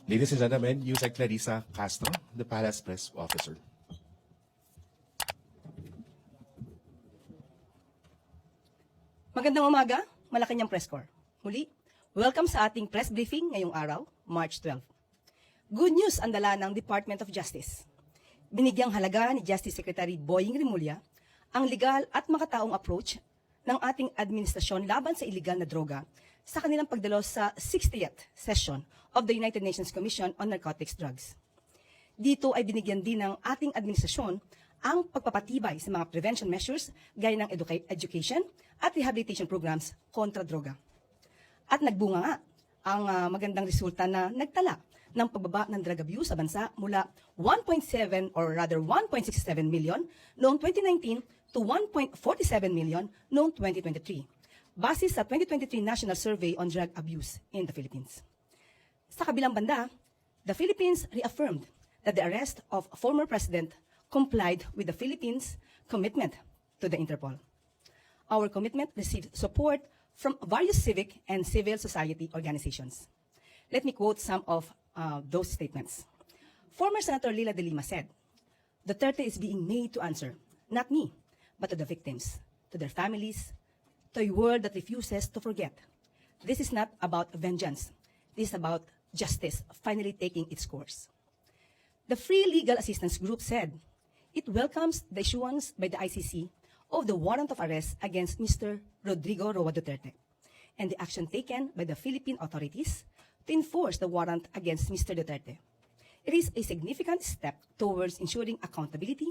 Ladies and gentlemen, Yusek Clarissa Castro, the Palace Press Officer. Magandang umaga, Malacanang Press Corps. Muli, welcome sa ating press briefing ngayong araw, March 12. Good news ang dala ng Department of Justice. Binigyang halaga ni Justice Secretary Boying Rimulya ang legal at makataong approach ng ating administrasyon laban sa iligal na droga sa kanilang pagdalo sa 60th session of the United Nations Commission on Narcotics Drugs. Dito ay binigyan din ng ating administrasyon ang pagpapatibay sa mga prevention measures gaya ng education at rehabilitation programs kontra droga. At nagbunga nga ang magandang resulta na nagtala ng pagbaba ng drug abuse sa bansa mula 1.7 or rather 1.67 million noong 2019 to 1.47 million noong 2023, base sa 2023 National Survey on Drug Abuse in the Philippines. Sa kabilang banda, the Philippines reaffirmed that the arrest of former President complied with the Philippines' commitment to the Interpol. Our commitment received support from various civic and civil society organizations. Let me quote some of those statements. Former Senator Lila de Lima said, "Duterte is being made to answer, not me, but to the victims, to their families, to a world that refuses to forget. This is not about vengeance. This is about justice finally taking its course." The Free Legal Assistance Group said it welcomes the issuance by the ICC of the warrant of arrest against Mr. Rodrigo Roa Duterte and the action taken by the Philippine authorities to enforce the warrant against Mr. Duterte. It is a significant step towards ensuring accountability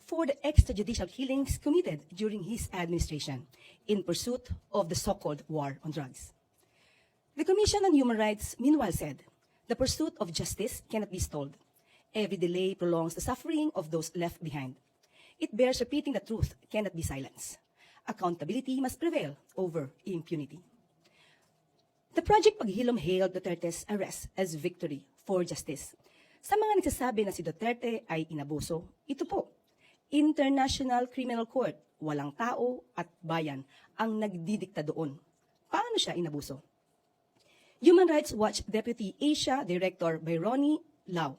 for the extrajudicial killings committed during his administration in pursuit of the so-called war on drugs. The Commission on Human Rights meanwhile said, the pursuit of justice cannot be stalled. Every delay prolongs the suffering of those left behind. It bears repeating the truth cannot be silenced. Accountability must prevail over impunity. The Project Paghilom hailed Duterte's arrest as victory for justice. Sa mga nagsasabi na si Duterte ay inabuso, ito po, International Criminal Court, walang tao at bayan ang nagdidikta doon. Paano siya inabuso? Human Rights Watch Deputy Asia Director Byrony Lau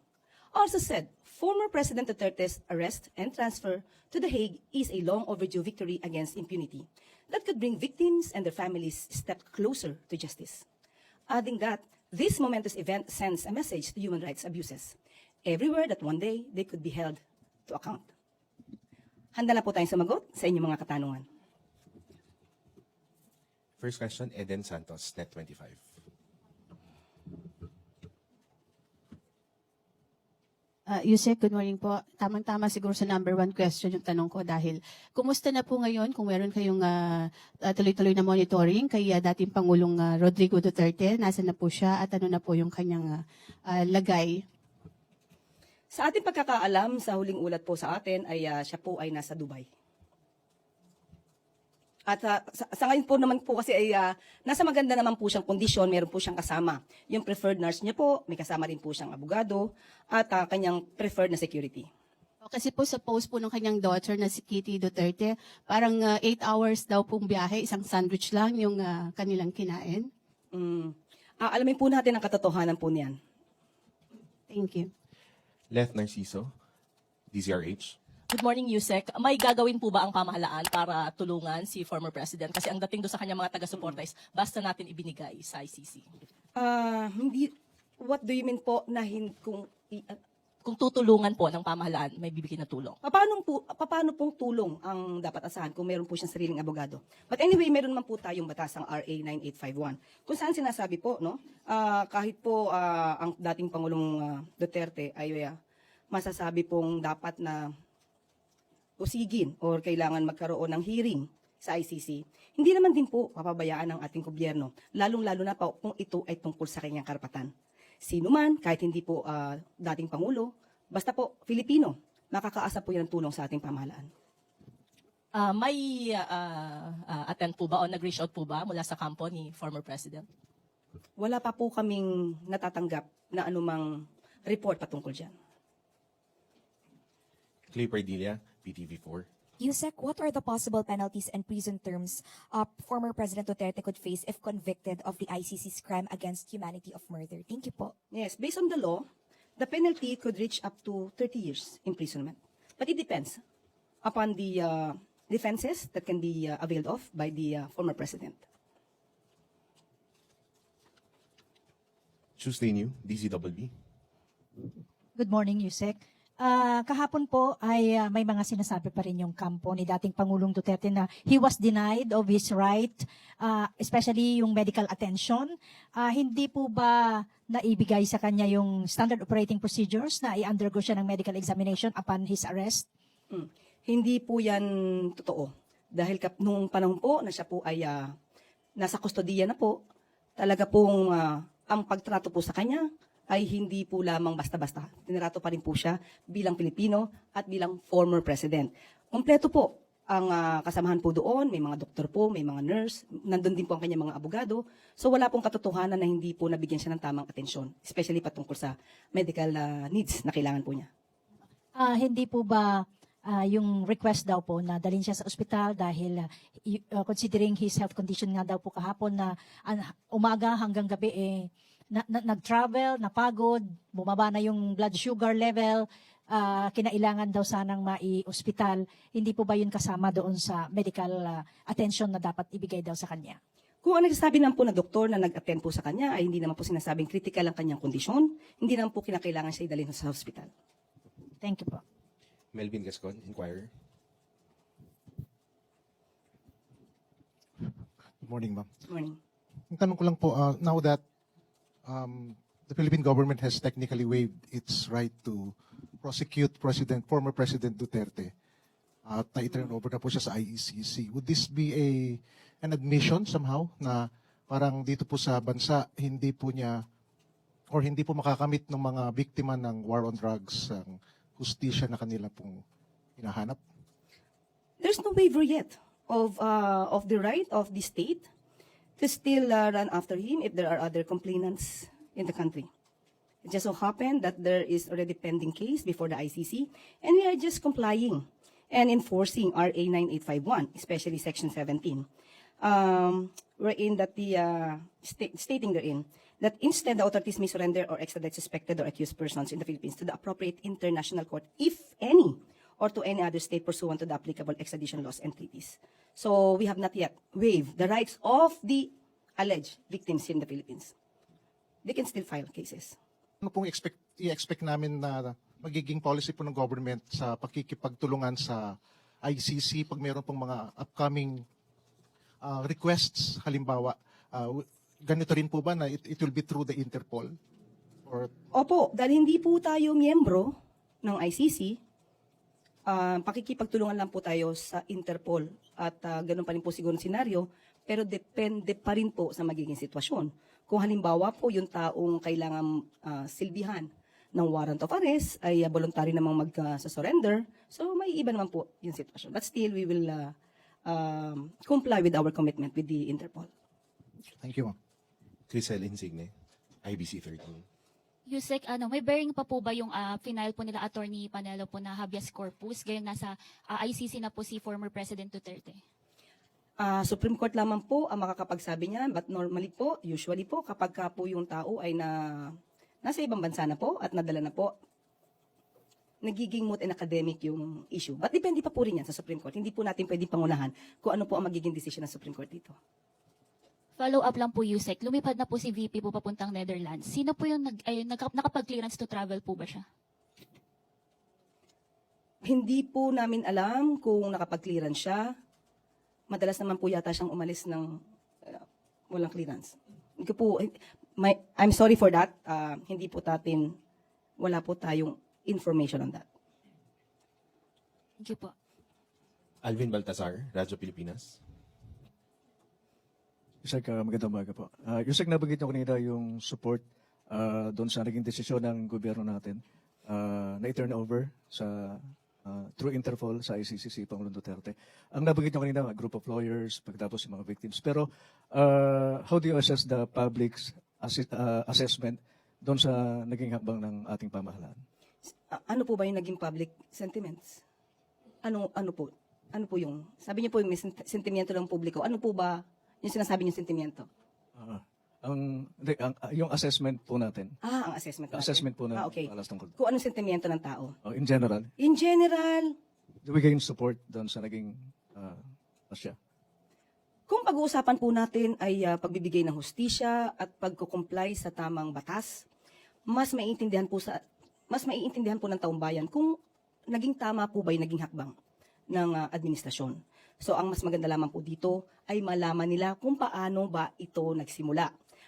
also said former President Duterte's arrest and transfer to The Hague is a long overdue victory against impunity that could bring victims and their families a step closer to justice. Adding that, this momentous event sends a message to human rights abuses everywhere that one day they could be held to account. Handa na po tayong sumagot sa inyong mga katanungan. First question, Eden Santos, Net 25. Yusek, good morning po. Tamang-tama siguro sa number one question yung tanong ko dahil kumusta na po ngayon kung meron kayong tuloy-tuloy na monitoring kay dating Pangulong Rodrigo Duterte, nasa na po siya at ano na po yung kanyang lagay? Sa ating pagkakaalam, sa huling ulat po sa atin ay siya po ay nasa Dubai. At sa ngayon po naman po kasi ay nasa maganda naman po siyang kondisyon, meron po siyang kasama. Yung preferred nurse niya po, may kasama rin po siyang abogado at kanyang preferred na security. Kasi po sa post po ng kanyang daughter na si Kitty Duterte, parang 8 hours daw pong biyahe, isang sandwich lang yung kanilang kinain. Alamin po natin ang katotohanan po niyan. Thank you. Leth Narciso, DZRH. Good morning, Yusek. May gagawin po ba ang pamahalaan para tulungan si former president? Kasi ang dating doon sa kanyang mga taga-suporta is basta natin ibinigay sa ICC. Hindi, what do you mean po na Kung tutulungan po ng pamahalaan, may bibigyan na tulong. paano pong tulong ang dapat asahan kung meron po siyang sariling abogado? But anyway, meron man po tayong batasang RA 9851 kung saan sinasabi po, no, kahit po ang dating Pangulong Duterte ay masasabi pong dapat na usigin or kailangan magkaroon ng hearing sa ICC, hindi naman din po papabayaan ng ating gobyerno, lalong-lalo na po kung ito ay tungkol sa kanyang karapatan. Sino man, kahit hindi po dating Pangulo, basta po Filipino, makakaasa po yan ng tulong sa ating pamahalaan. May attend po ba o nag-reach out po ba mula sa kampo ni former president? Wala pa po kaming natatanggap na anumang report patungkol dyan. Clay Pardilla, PTV4. Yusek, what are the possible penalties and prison terms former President Duterte could face if convicted of the ICC's crime against humanity of murder? Thank you po. Yes, based on the law, the penalty could reach up to 30 years imprisonment. But it depends upon the defenses that can be availed of by the former president. Tuesday New, DZWB. Good morning, Yusek. Kahapon po ay may mga sinasabi pa rin yung kampo ni dating Pangulong Duterte na he was denied of his right, especially yung medical attention. Hindi po ba naibigay sa kanya yung standard operating procedures na i-undergo siya ng medical examination upon his arrest? Hindi po yan totoo. Dahil nung panahon po na siya po ay nasa kustodiya na po, talaga pong ang pagtrato po sa kanya ay hindi po lamang basta-basta. Tinrato pa rin po siya bilang Pilipino at bilang former president. Kompleto po ang kasamahan po doon. May mga doktor po, may mga nurse, nandun din po ang kanyang mga abogado. So wala pong katotohanan na hindi po nabigyan siya ng tamang atensyon, especially patungkol sa medical needs na kailangan po niya. Hindi po ba yung request daw po na dalhin siya sa ospital dahil considering his health condition nga daw po kahapon na umaga hanggang gabi nag-travel, napagod, bumaba na yung blood sugar level, kinailangan daw sanang mai-ospital. Hindi po ba yun kasama doon sa medical attention na dapat ibigay daw sa kanya? Kung ang nagsasabi naman po na doktor na nag-attend po sa kanya ay hindi naman po sinasabing critical ang kanyang kondisyon, hindi naman po kinakailangan siya idalhin sa hospital. Thank you po. Melvin Gascon, Inquirer. Good morning, ma'am. Good morning. Ang tanong ko lang po, now that the Philippine government has technically waived its right to prosecute former President Duterte at na-turn over na po siya sa ICC, would this be an admission somehow na parang dito po sa bansa hindi po niya or hindi po makakamit ng mga biktima ng war on drugs ang hustisya na kanila pong hinahanap? There's no waiver yet of the right of the state to still run after him if there are other complainants in the country. It just so happened that there is already pending case before the ICC, and we are just complying and enforcing RA 9851, especially Section 17, wherein that the stating therein that instead the authorities may surrender or extradite suspected or accused persons in the Philippines to the appropriate international court, if any, or to any other state pursuant to the applicable extradition laws and treaties. So we have not yet waived the rights of the alleged victims in the Philippines. They can still file cases. Ano pong i-expect namin na magiging policy po ng government sa pakikipagtulungan sa ICC pag mayroon pong mga upcoming requests, halimbawa, ganito rin po ba na it will be through the Interpol? Or Opo, dahil hindi po tayo miyembro ng ICC, pakikipagtulungan lang po tayo sa Interpol at ganun pa rin po siguro ang senaryo, pero depende pa rin po sa magiging sitwasyon. Kung halimbawa po yung taong kailangan silbihan ng warrant of arrest ay voluntary namang mag-surrender, so may iba naman po yung sitwasyon. But still, we will comply with our commitment with the Interpol. thank you, ma'am. Crisel Insigne, IBC 13. Yusek, may bearing pa po ba yung final po nila Attorney Panelo po na habeas corpus, gayong nasa ICC na po si former President Duterte? Supreme Court lamang po ang makakapagsabi niyan, but normally po, usually po, kapag ka po yung tao ay nasa ibang bansa na po at nadala na po, nagiging moot and academic yung issue. But depende pa po rin yan sa Supreme Court. Hindi po natin pwedeng pangunahan kung ano po ang magiging decision ng Supreme Court dito. Follow up lang po, Yusek. Lumipad na po si VP po papuntang Netherlands. Sino po yung nakapag-clearance to travel po ba siya? Hindi po namin alam kung nakapag-clearance siya. Madalas naman po yata siyang umalis ng walang clearance. Hindi ko po, I'm sorry for that. Hindi po natin, wala po tayong information on that. Thank you po. Alvin Baltazar, Radyo Pilipinas. Yusek, magandang umaga po. Yusek, nabanggit niyo kanina yung support doon sa naging desisyon ng gobyerno natin na i-turn over sa through Interpol sa ICC si Pangulong Duterte. Ang nabanggit niyo kanina, group of lawyers, pagkatapos yung mga victims. Pero how do you assess the public's assessment doon sa naging hakbang ng ating pamahalaan? Ano po ba yung naging public sentiments? Ano po? Ano po yung, sabi niyo po yung may sentimiento ng publiko. Ano po ba yung sinasabi niyo sentimiento? Yung assessment po natin. Ang assessment. natin. Assessment po natin. Okay. Alas tungkol. Kung anong sentimiento ng tao. In general, In general, we gain support doon sa naging Asya. kung pag-uusapan po natin ay pagbibigay ng hustisya at pagko-comply sa tamang batas, mas maiintindihan po ng taong bayan kung naging tama po ba yung naging hakbang ng administrasyon. So ang mas maganda lamang po dito ay malaman nila kung paano ba ito nagsimula.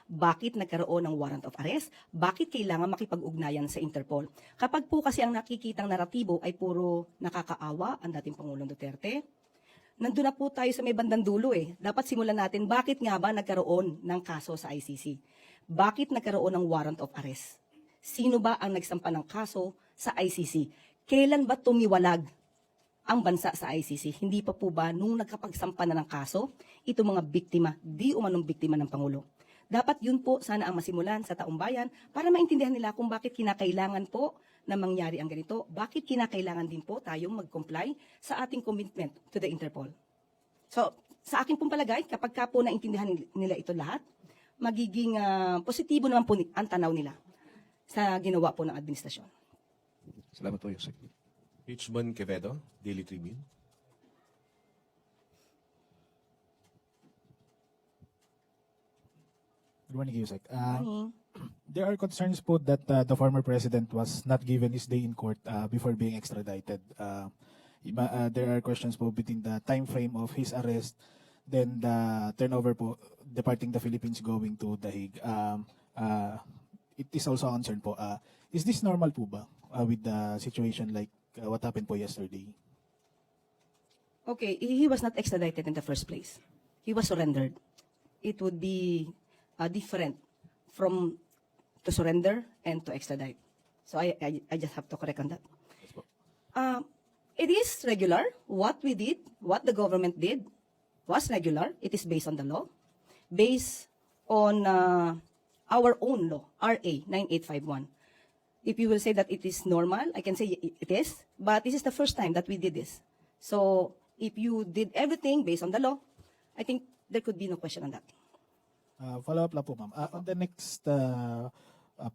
Bakit nagkaroon ng warrant of arrest? Bakit kailangan makipag-ugnayan sa Interpol? Kapag po kasi ang nakikitang naratibo ay puro nakakaawa ang dating Pangulong Duterte, nandun na po tayo sa may bandang dulo eh. Dapat simulan natin, bakit nga ba nagkaroon ng kaso sa ICC? Bakit nagkaroon ng warrant of arrest? Sino ba ang nagsampa ng kaso sa ICC? Kailan ba tumiwalag ang bansa sa ICC? Hindi pa po ba nung nagkapagsampa na ng kaso, itong mga biktima, di umanong biktima ng Pangulo? Dapat yun po sana ang masimulan sa taong bayan para maintindihan nila kung bakit kinakailangan po na mangyari ang ganito, bakit kinakailangan din po tayong mag-comply sa ating commitment to the Interpol. So, sa akin pong palagay, kapag ka po naintindihan nila ito lahat, magiging positibo naman po ang tanaw nila sa ginawa po ng administrasyon. Salamat po, Yusek. Richmond Quevedo, Daily Tribune. Good morning, Yusek. Morning. There are concerns po that the former president was not given his day in court before being extradited. There are questions po between the time frame of his arrest, then the turnover po, departing the Philippines going to The Hague. It is also a concern po. Is this normal po ba with the situation like what happened po yesterday? Okay, he was not extradited in the first place. He was surrendered. It would be different from to surrender and to extradite. So I just have to correct on that. It is regular. What we did, what the government did was regular. It is based on the law, based on our own law, RA 9851. If you will say that it is normal, I can say it is, but this is the first time that we did this. So if you did everything based on the law, I think there could be no question on that. Follow-up lang po, ma'am. On the next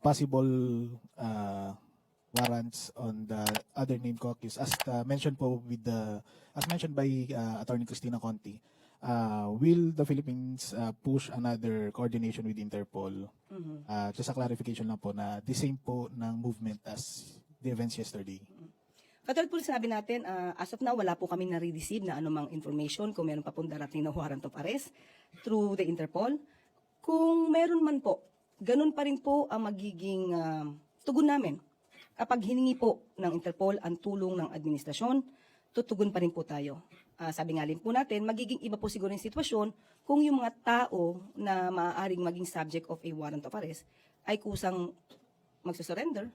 possible warrants on the other name caucus, as mentioned po as mentioned by Attorney Cristina Conti, will the Philippines push another coordination with Interpol? Just a clarification lang po na the same po ng movement as the events yesterday. Katulad po sinabi natin, as of now, wala po kami nare-receive na anumang information kung meron pa pong darating na warrant of arrest through the Interpol. Kung meron man po, ganun pa rin po ang magiging tugon namin. Kapag hiningi po ng Interpol ang tulong ng administrasyon, tutugon pa rin po tayo. Sabi nga rin po natin, magiging iba po siguro yung sitwasyon kung yung mga tao na maaaring maging subject of a warrant of arrest ay kusang magsusurrender.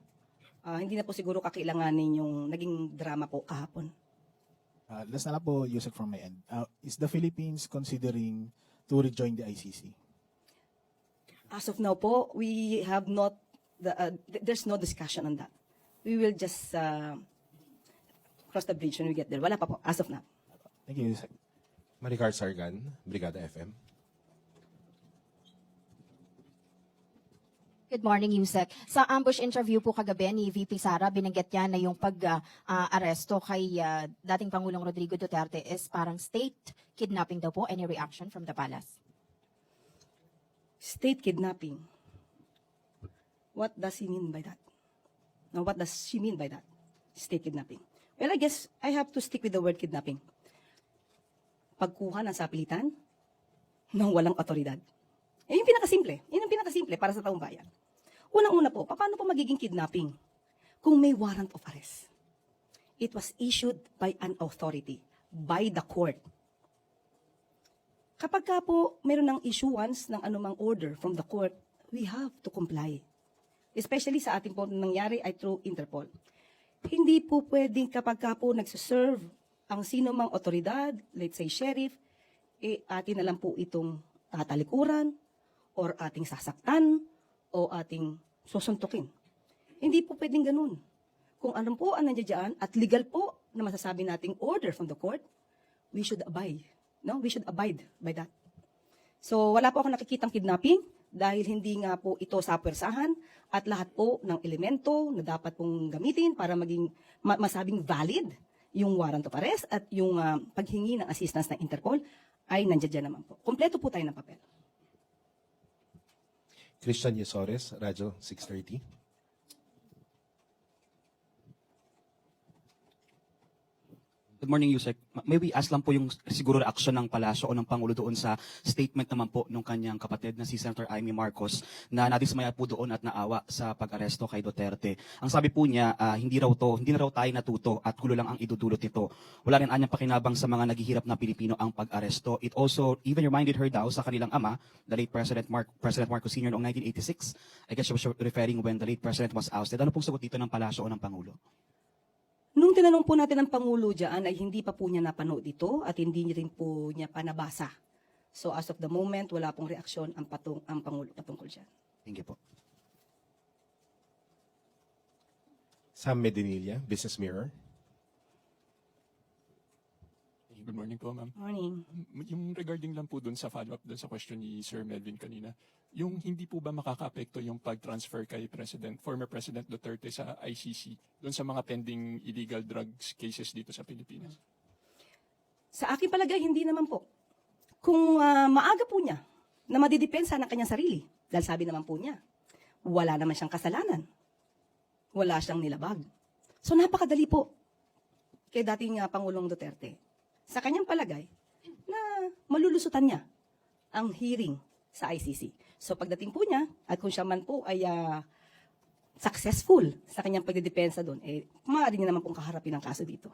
Hindi na po siguro kakailanganin yung naging drama po kahapon. Last na lang po, Yusek, from my end. Is the Philippines considering to rejoin the ICC? As of now po, we have not, there's no discussion on that. We will just cross the bridge when we get there. Wala pa po, as of now. Thank you, Yusek. Maricar Sargan, Brigada FM. Good morning, Yusek. Sa ambush interview po kagabi ni VP Sara, binanggit niya na yung pag-aresto kay dating Pangulong Rodrigo Duterte is parang state kidnapping daw po. Any reaction from the palace? State kidnapping. What does he mean by that? Now, what does she mean by that? State kidnapping. Well, I guess I have to stick with the word kidnapping. Pagkuha ng sapilitan ng walang otoridad. Yung pinakasimple. Yun ang pinakasimple para sa taong bayan. Unang-una po, paano po magiging kidnapping kung may warrant of arrest? It was issued by an authority, by the court. Kapag ka po mayroon ng issuance ng anumang order from the court, we have to comply. Especially sa ating po nangyari ay through Interpol. Hindi po pwedeng kapag ka po nagsuserve ang sino mang otoridad, let's say sheriff, atin na lang po itong tatalikuran, or ating sasaktan, o ating susuntukin. Hindi po pwedeng ganun. Kung ano po ang nandiyan at legal po na masasabi nating order from the court, we should abide. No? We should abide by that. So wala po ako nakikitang kidnapping dahil hindi nga po ito sa pwersahan at lahat po ng elemento na dapat pong gamitin para maging masabing valid yung warrant of arrest at yung paghingi ng assistance ng Interpol ay nandiyan naman po. Kompleto po tayo ng papel. Christian Yesores, Radyo 630. Good morning, Yusek. Maybe ask lang po yung siguro reaksyon ng palasyo o ng Pangulo doon sa statement naman po ng kanyang kapatid na si Senator Amy Marcos na nadismaya po doon at naawa sa pag-aresto kay Duterte. Ang sabi po niya, hindi na raw tayo natuto at gulo lang ang idudulot nito. Wala rin anyang pakinabang sa mga naghihirap na Pilipino ang pag-aresto. It also even reminded her daw sa kanilang ama, the late President Marcos Sr. noong 1986. I guess she was referring when the late President was ousted. Ano pong sagot dito ng palasyo o ng Pangulo? Nung tinanong po natin ng Pangulo dyan ay hindi pa po niya napanood ito at hindi rin po niya pa nabasa. So as of the moment, wala pong reaksyon ang Pangulo patungkol dyan. Thank you po. Sam Medinilla, Business Mirror. Good morning po, ma'am. Morning. Yung regarding lang po dun sa follow-up dun sa question ni Sir Melvin kanina, yung hindi po ba makaka-apekto yung pag-transfer kay former President Duterte sa ICC dun sa mga pending illegal drugs cases dito sa Pilipinas? Sa aking palagay, hindi naman po. Kung maaga po niya na madidepensa ng kanyang sarili, dahil sabi naman po niya, wala naman siyang kasalanan. Wala siyang nilabag. So napakadali po kay dating Pangulong Duterte. Sa kanyang palagay na malulusutan niya ang hearing sa ICC. So pagdating po niya, at kung siya man po ay successful sa kanyang pagdedepensa doon, maaari niya naman pong kaharapin ang kaso dito.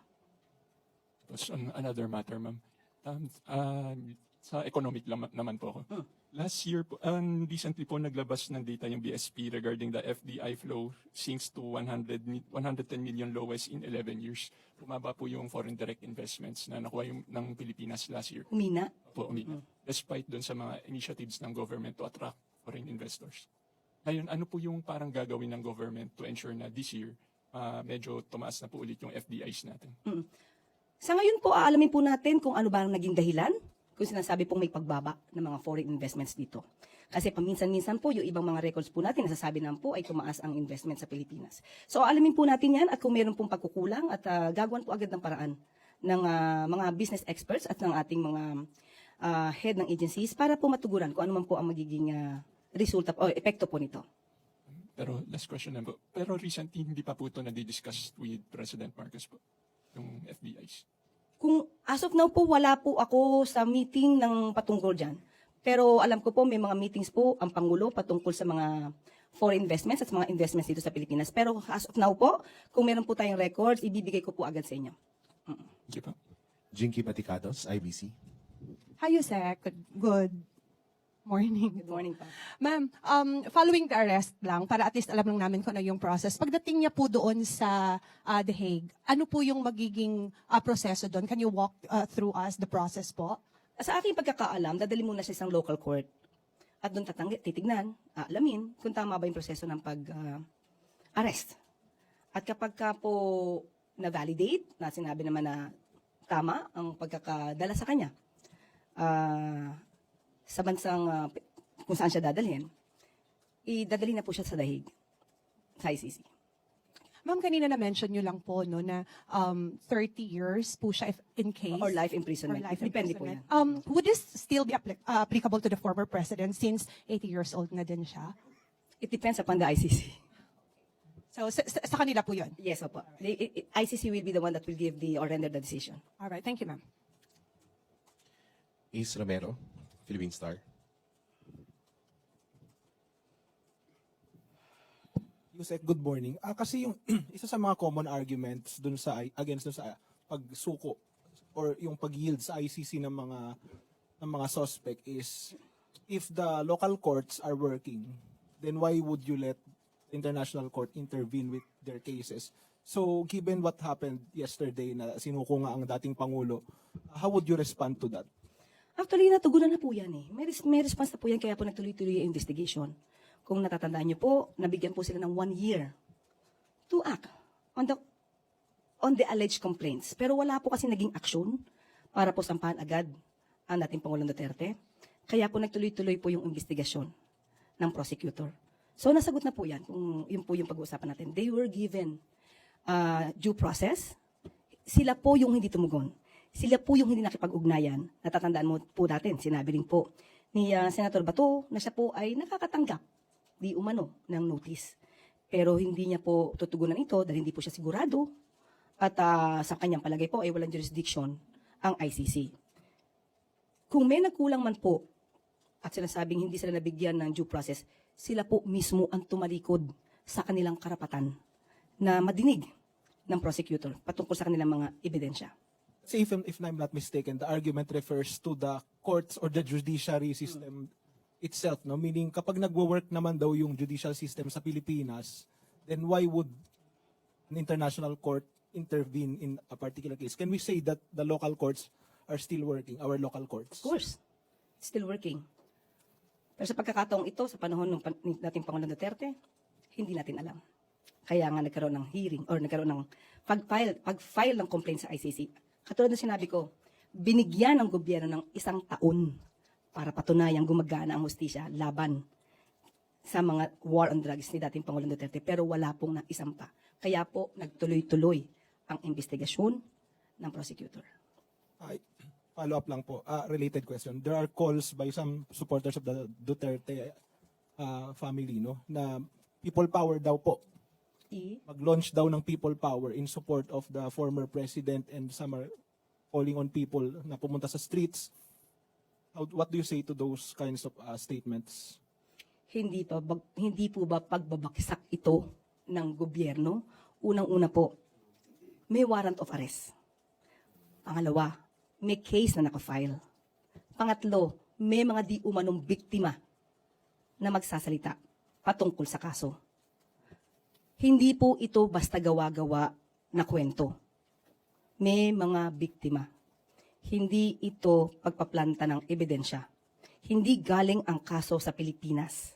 Tapos on another matter, ma'am, sa economic naman po ako. Last year, recently po naglabas ng data yung BSP regarding the FDI flow sinks to 110 million lowest in 11 years. Bumaba po yung foreign direct investments na nakuha ng Pilipinas last year. Humina? Umina. Despite dun sa mga initiatives ng government to attract foreign investors. Ngayon, ano po yung parang gagawin ng government to ensure na this year, medyo tumaas na po ulit yung FDIs natin? Sa ngayon po, aalamin po natin kung ano ba ang naging dahilan kung sinasabi pong may pagbaba ng mga foreign investments dito. Kasi paminsan-minsan po, yung ibang mga records po natin, nasasabi naman po ay tumaas ang investment sa Pilipinas. So alamin po natin yan at kung meron pong pagkukulang at gagawan po agad ng paraan ng mga business experts at ng ating mga head ng agencies para po matuguran kung ano man po ang magiging resulta o epekto po nito. Pero last question na po. Pero recently, hindi pa po ito na-discuss with President Marcos po, yung FDIs. Kung as of now po, wala po ako sa meeting ng patungkol dyan. Pero alam ko po, may mga meetings po ang Pangulo patungkol sa mga foreign investments at mga investments dito sa Pilipinas. Pero as of now po, kung meron po tayong records, ibibigay ko po agad sa inyo. Thank you po. Jinky Paticados, IBC. Hi, Yusek. Good morning. Good morning pa. Ma'am, following the arrest lang, para at least alam lang namin kung ano yung process. Pagdating niya po doon sa The Hague, ano po yung magiging proseso doon? Can you walk through us the process po? Sa aking pagkakaalam, dadali muna sa isang local court. At doon titignan, alamin kung tama ba yung proseso ng pag-arrest. At kapag ka po na-validate, na sinabi naman na tama ang pagkakadala sa kanya, sa bansang kung saan siya dadalhin, idadali na po siya sa The Hague, sa ICC. Ma'am, kanina na-mention nyo lang po no, na 30 years po siya in case. Or life imprisonment. Or life Depende po imprisonment. Would this still be applicable to the former president since 80 years old na din siya? It depends upon the ICC. So, sa kanila po yun? Yes, opo. The ICC will be the one that will give or render the decision. All right, thank you, ma'am. Ace Romero, Philippine Star. Yusek, good morning. Kasi yung isa sa mga common arguments dun sa against dun sa pagsuko or yung pag-yield sa ICC ng mga suspect is if the local courts are working, then why would you let the international court intervene with their cases? So given what happened yesterday na sinuko nga ang dating Pangulo, how would you respond to that? Actually, natugunan na po yan eh. May response na po yan, kaya po nagtuloy-tuloy yung investigation. Kung natatandaan niyo po, nabigyan po sila ng 1 year to act on the alleged complaints. Pero wala po kasi naging action para po sampahan agad ang dating Pangulong Duterte. Kaya po nagtuloy-tuloy po yung investigasyon ng prosecutor. So nasagot na po yan, kung yun po yung pag-uusapan natin. They were given due process. Sila po yung hindi tumugon. Sila po yung hindi nakipag-ugnayan. Natatandaan mo po natin, sinabi rin po ni Senator Bato na siya po ay nakakatanggap di umano ng notice. Pero hindi niya po tutugunan ito dahil hindi po siya sigurado at sa kanyang palagay po ay walang jurisdiction ang ICC. Kung may nagkulang man po at sinasabing hindi sila nabigyan ng due process, sila po mismo ang tumalikod sa kanilang karapatan na madinig ng prosecutor patungkol sa kanilang mga ebidensya. See, if I'm not mistaken, the argument refers to the courts or the judiciary system itself, no? Meaning, kapag nagwo-work naman daw yung judicial system sa Pilipinas, then why would an international court intervene in a particular case? Can we say that the local courts are still working, our local courts? Of course, still working. Pero sa pagkakataong ito, sa panahon ng dating Pangulong Duterte, hindi natin alam. Kaya nga nagkaroon ng hearing or nagkaroon ng pag-file ng complaint sa ICC. Katulad ng sinabi ko, binigyan ng gobyerno ng 1 taon para patunayang gumagana ang hustisya laban sa mga war on drugs ni dating Pangulong Duterte. Pero wala pong naisang pa. Kaya po nagtuloy-tuloy ang investigasyon ng prosecutor. Follow up lang po, related question. There are calls by some supporters of the Duterte family, no, na people power daw po. Mag-launch daw ng people power in support of the former president, and some are calling on people na pumunta sa streets. What do you say to those kinds of statements? Hindi po ba pagbabaksak ito ng gobyerno? Unang-una po, may warrant of arrest. Pangalawa, may case na nakafile. Pangatlo, may mga di umanong biktima na magsasalita patungkol sa kaso. Hindi po ito basta gawa-gawa na kwento. May mga biktima. Hindi ito pagpaplanta ng ebidensya. Hindi galing ang kaso sa Pilipinas.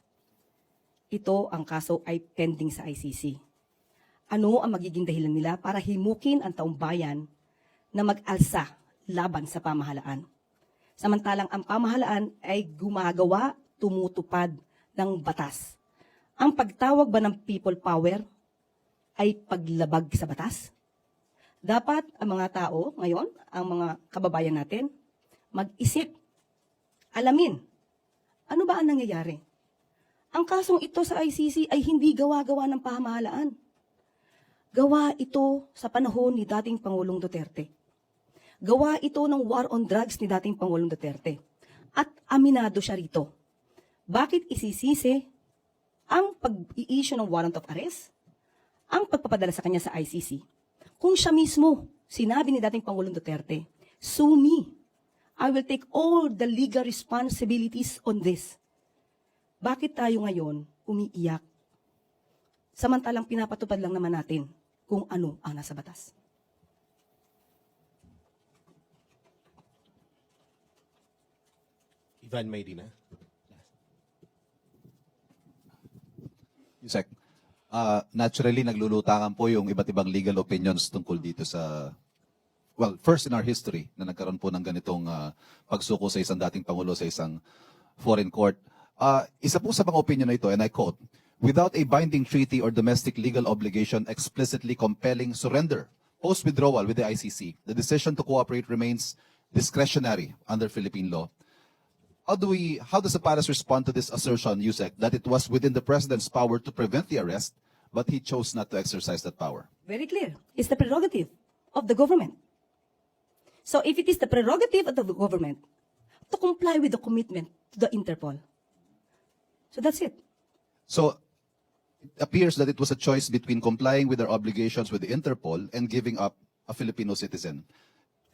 Ito, ang kaso ay pending sa ICC. Ano ang magiging dahilan nila para himukin ang taong bayan na mag-alsa laban sa pamahalaan? Samantalang ang pamahalaan ay gumagawa, tumutupad ng batas. Ang pagtawag ba ng people power ay paglabag sa batas? Dapat ang mga tao ngayon, ang mga kababayan natin, mag-isip, alamin, ano ba ang nangyayari? Ang kasong ito sa ICC ay hindi gawa-gawa ng pamahalaan. Gawa ito sa panahon ni dating Pangulong Duterte. Gawa ito ng war on drugs ni dating Pangulong Duterte. At aminado siya rito. Bakit isisisi ang pag-i-issue ng warrant of arrest, ang pagpapadala sa kanya sa ICC? Kung siya mismo, sinabi ni dating Pangulong Duterte, sue me. I will take all the legal responsibilities on this. Bakit tayo ngayon umiiyak? Samantalang pinapatupad lang naman natin kung ano ang nasa batas. Ivan Maydina. Yusek, naturally naglulutangan po yung iba't ibang legal opinions tungkol dito sa, well, first in our history na nagkaroon po ng ganitong pagsuko sa isang dating Pangulo sa isang foreign court. Isa po sa mga opinion na ito, and I quote, without a binding treaty or domestic legal obligation explicitly compelling surrender, post-withdrawal with the ICC, the decision to cooperate remains discretionary under Philippine law. How does the palace respond to this assertion, Yusek, that it was within the president's power to prevent the arrest, but he chose not to exercise that power? Very clear. It's the prerogative of the government. So if it is the prerogative of the government to comply with the commitment to the Interpol, so that's it. So it appears that it was a choice between complying with their obligations with the Interpol and giving up a Filipino citizen.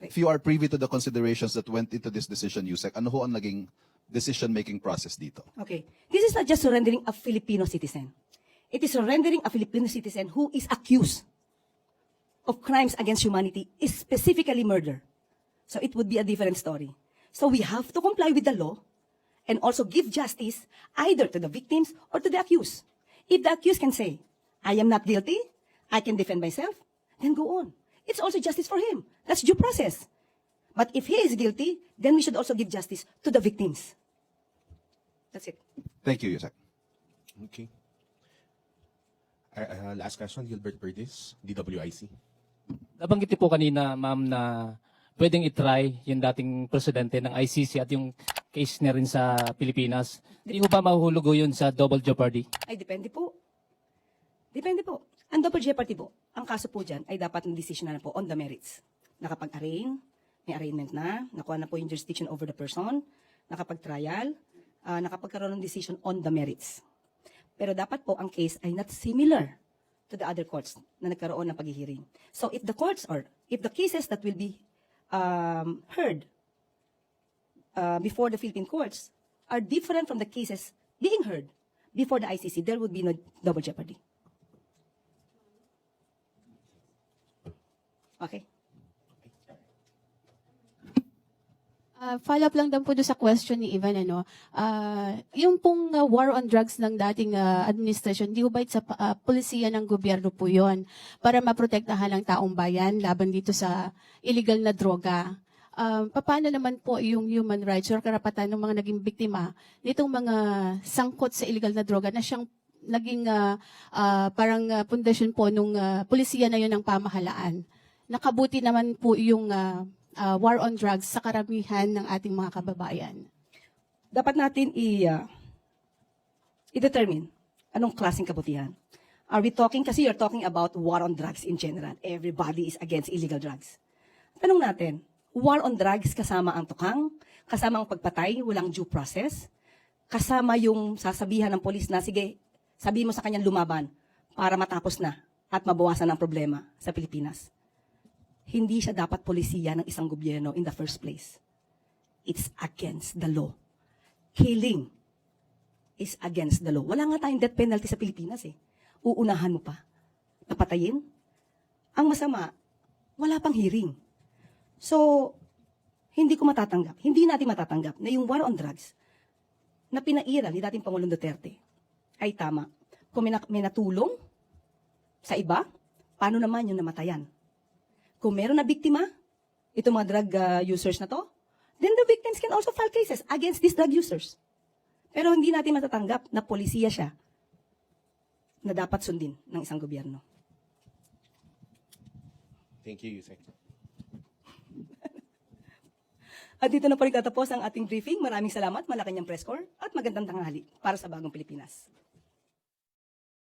If you are privy to the considerations that went into this decision, Yusek, ano ho ang naging decision-making process dito? Okay. This is not just surrendering a Filipino citizen. It is surrendering a Filipino citizen who is accused of crimes against humanity, specifically murder. So it would be a different story. So we have to comply with the law and also give justice either to the victims or to the accused. If the accused can say, I am not guilty, I can defend myself, then go on. It's also justice for him. That's due process. But if he is guilty, then we should also give justice to the victims. That's it. Thank you, Yusek. Okay. Last question, Gilbert Perdiz, DWIC. Nabanggit niyo po kanina, ma'am, na pwedeng itry yung dating presidente ng ICC at yung case na rin sa Pilipinas. Hindi mo ba mahuhulugo yun sa double jeopardy? Ay, depende po. Depende po. Ang double jeopardy po, ang kaso po dyan ay dapat ng decision na po on the merits. Nakapag-arraign, may arraignment na, nakuha na po yung jurisdiction over the person, nakapag-trial, nakapagkaroon ng decision on the merits. Pero dapat po ang case ay not similar to the other courts na nagkaroon ng paghihiring. So if the courts or if the cases that will be heard before the Philippine courts are different from the cases being heard before the ICC, there would be no double jeopardy. Okay? Follow up lang din po doon sa question ni Ivan, yung pong war on drugs ng dating administration, di ba sa polisiya ng gobyerno po yon para maprotektahan ang taong bayan laban dito sa illegal na droga. Paano naman po yung human rights or karapatan ng mga naging biktima nitong mga sangkot sa illegal na droga na siyang naging parang pundasyon po nung polisiya na yun ng pamahalaan? Nakabuti naman po yung war on drugs sa karamihan ng ating mga kababayan. Dapat natin i-determine anong klaseng kabutihan. Are we talking, kasi you're talking about war on drugs in general. Everybody is against illegal drugs. Tanong natin, war on drugs kasama ang tukang, kasama ang pagpatay, walang due process, kasama yung sasabihan ng polis na, sige, sabihin mo sa kanyang lumaban para matapos na at mabawasan ang problema sa Pilipinas. Hindi siya dapat polisiya ng isang gobyerno in the first place. It's against the law. Killing is against the law. Wala nga tayong death penalty sa Pilipinas eh. Uunahan mo pa. Napatayin? Ang masama, wala pang hearing. So, hindi natin matatanggap na yung war on drugs na pinaira ni dating Pangulong Duterte ay tama. Kung may natulong sa iba, paano naman yung namatayan? Kung meron na biktima, itong mga drug users na to, then the victims can also file cases against these drug users. Pero hindi natin matatanggap na polisiya siya na dapat sundin ng isang gobyerno. Thank you, Yusek. At dito na po rin tatapos ang ating briefing. Maraming salamat, Malacanang Press Corps, at magandang tanghali para sa Bagong Pilipinas.